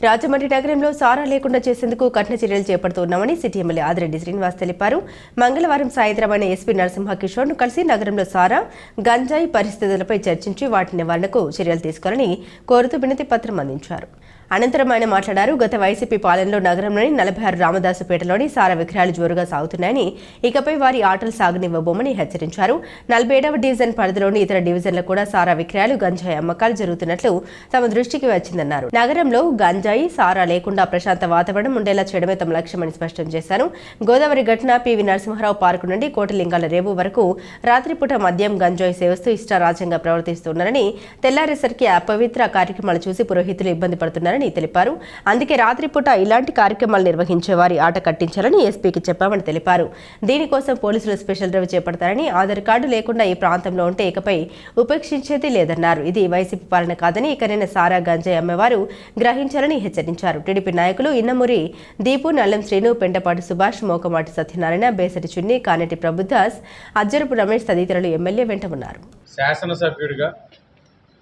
రాజమండ్రి నగరంలో సారా లేకుండా చేసేందుకు కఠిన చర్యలు చేపడుతున్నామని సిటీ ఎమ్మెల్యే ఆదిరెడ్డి శ్రీనివాస్ తెలిపారు. మంగళవారం సాయంత్రం ఆయన ఎస్పీ నరసింహ కిషోర్ను కలిసి నగరంలో సారా, గంజాయి పరిస్థితులపై చర్చించి వాటి నివారణకు చర్యలు తీసుకోవాలని కోరుతూ వినతి పత్రం అందించారు. అనంతరం ఆయన మాట్లాడారు. గత వైసీపీ పాలనలో నగరంలోని 46 రామదాసుపేటలోని సారా విక్రయాలు జోరుగా సాగుతున్నాయని, ఇకపై వారి ఆటలు సాగనివ్వబోమని హెచ్చరించారు. 47వ డివిజన్ పరిధిలోని ఇతర డివిజన్లు కూడా సారా విక్రయాలు, గంజాయి అమ్మకాలు జరుగుతున్నట్లు తమ దృష్టికి వచ్చిందన్నారు. నగరంలో గంజాయి, సారా లేకుండా ప్రశాంత వాతావరణం ఉండేలా చేయడమే తమ లక్ష్యమని స్పష్టం చేశారు. గోదావరి ఘటన పివి నరసింహారావు పార్కు నుండి కోటిలింగాల రేవు వరకు రాత్రిపూట మద్యం, గంజాయి సేవిస్తూ ఇష్టారాజ్యంగా ప్రవర్తిస్తున్నారని, తెల్లారేసరికి అపవిత్ర కార్యక్రమాలు చూసి పురోహితులు ఇబ్బంది పడుతున్నారని తెలిపారు. అందుకే రాత్రిపూట ఇలాంటి కార్యక్రమాలు నిర్వహించే వారి ఆట కట్టించాలని ఎస్పీకి చెప్పామని తెలిపారు. దీనికోసం పోలీసులు స్పెషల్ డ్రైవ్ చేపడతారని, ఆధార్ కార్డు లేకుండా ఈ ప్రాంతంలో ఉంటే ఇకపై ఉపేక్షించేది లేదన్నారు. ఇది వైసీపీ పాలన కాదని ఇకనైనా సారా, గంజాయి అమ్మేవారు గ్రహించాలని హెచ్చరించారు. టీడీపీ నాయకులు ఇన్నమూరి దీపు, నల్లం శ్రీను, పెంటపాటి సుభాష్, మోకమాటి సత్యనారాయణ, బేసటి చున్ని, కానటి ప్రభుదాస్, అజ్జరపు రమేష్ తదితరులు ఎమ్మెల్యే వెంట ఉన్నారు. శాసనసభ్యుడిగా,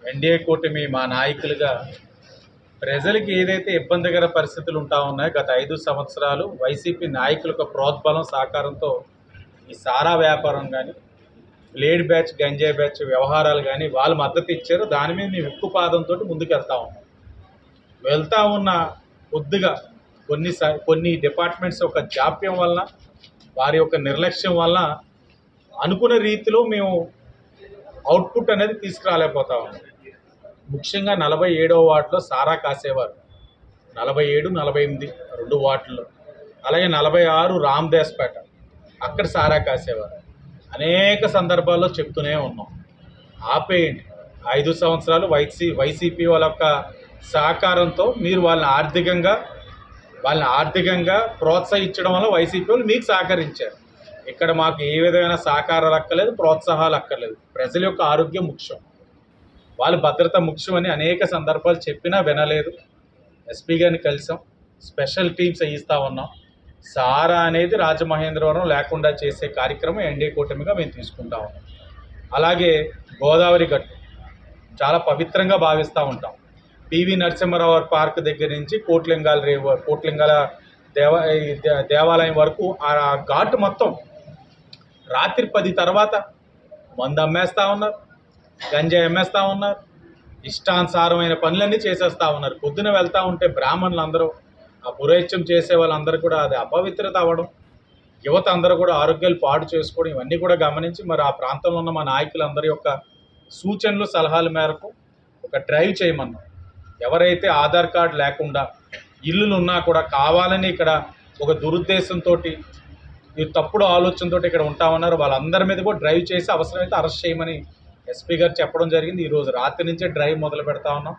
ఎన్డీఏ కూటమి మా నాయకులుగా ప్రజలకి ఏదైతే ఇబ్బందికర పరిస్థితులు ఉంటా ఉన్నాయో గత 5 సంవత్సరాలు వైసీపీ నాయకులకు ప్రోద్బలం సహకారంతో ఈ సారా వ్యాపారం కానీ, బ్లేడ్ బ్యాచ్, గంజాయి బ్యాచ్ వ్యవహారాలు కానీ వాళ్ళు మద్దతు ఇచ్చారు. దాని మీద మేము ఎక్కువ పాదంతో ముందుకు వెళ్తా ఉన్న కొద్దిగా కొన్ని డిపార్ట్మెంట్స్ యొక్క జాప్యం వల్ల, వారి యొక్క నిర్లక్ష్యం వల్ల అనుకున్న రీతిలో మేము అవుట్పుట్ అనేది తీసుకురాలేకపోతా ఉన్నాం. ముఖ్యంగా 47వ వార్డులో సారా కాసేవారు, 47, 48 2 వార్డుల్లో, అలాగే 46 రామదాసుపేట అక్కడ సారా కాసేవారు. అనేక సందర్భాల్లో చెప్తూనే ఉన్నాం, ఆపేయండి. 5 సంవత్సరాలు వైసీపీ వాళ్ళ యొక్క సహకారంతో మీరు వాళ్ళని ఆర్థికంగా ప్రోత్సహించడం వల్ల వైసీపీ వాళ్ళు మీకు సహకరించారు. ఇక్కడ మాకు ఏ విధమైన సహకారాలు అక్కర్లేదు, ప్రోత్సాహాలు అక్కర్లేదు. ప్రజల యొక్క ఆరోగ్యం ముఖ్యం, వాళ్ళ భద్రత ముఖ్యమని అనేక సందర్భాలు చెప్పినా వినలేదు. ఎస్పీ గారిని కలిసాం, స్పెషల్ టీమ్స్ వేయిస్తూ ఉన్నాం. సారా అనేది రాజమహేంద్రవరం లేకుండా చేసే కార్యక్రమం ఎన్డీఏ కూటమిగా మేము తీసుకుంటా ఉన్నాం. అలాగే గోదావరి గట్టు చాలా పవిత్రంగా భావిస్తూ ఉంటాం. పివి నరసింహారావు పార్క్ దగ్గర నుంచి కోట్లింగాల దేవాలయం వరకు ఆ ఘాటు మొత్తం రాత్రి 10 తర్వాత మందు అమ్మేస్తూ ఉన్నారు, గంజాయి అమ్మేస్తూ ఉన్నారు, ఇష్టానుసారమైన పనులన్నీ చేసేస్తూ ఉన్నారు. పొద్దున వెళ్తూ ఉంటే బ్రాహ్మణులు అందరూ, ఆ పురోహిత్యం చేసే వాళ్ళందరూ కూడా అది అపవిత్రత అవ్వడం, యువత అందరూ కూడా ఆరోగ్యాలు పాడు చేసుకోవడం, ఇవన్నీ కూడా గమనించి మరి ఆ ప్రాంతంలో ఉన్న మా నాయకులందరి యొక్క సూచనలు, సలహాల మేరకు ఒక డ్రైవ్ చేయమన్నాం. ఎవరైతే ఆధార్ కార్డు లేకుండా ఇల్లులు ఉన్నా కూడా కావాలని ఇక్కడ ఒక దురుద్దేశంతో, ఈ తప్పుడు ఆలోచనతో ఇక్కడ ఉంటా ఉన్నారు, వాళ్ళందరి మీద కూడా డ్రైవ్ చేసి అవసరమైతే అరెస్ట్ చేయమని ఎస్పీ గారు చెప్పడం జరిగింది. ఈరోజు రాత్రి నుంచే డ్రైవ్ మొదలు పెడతా ఉన్నాం.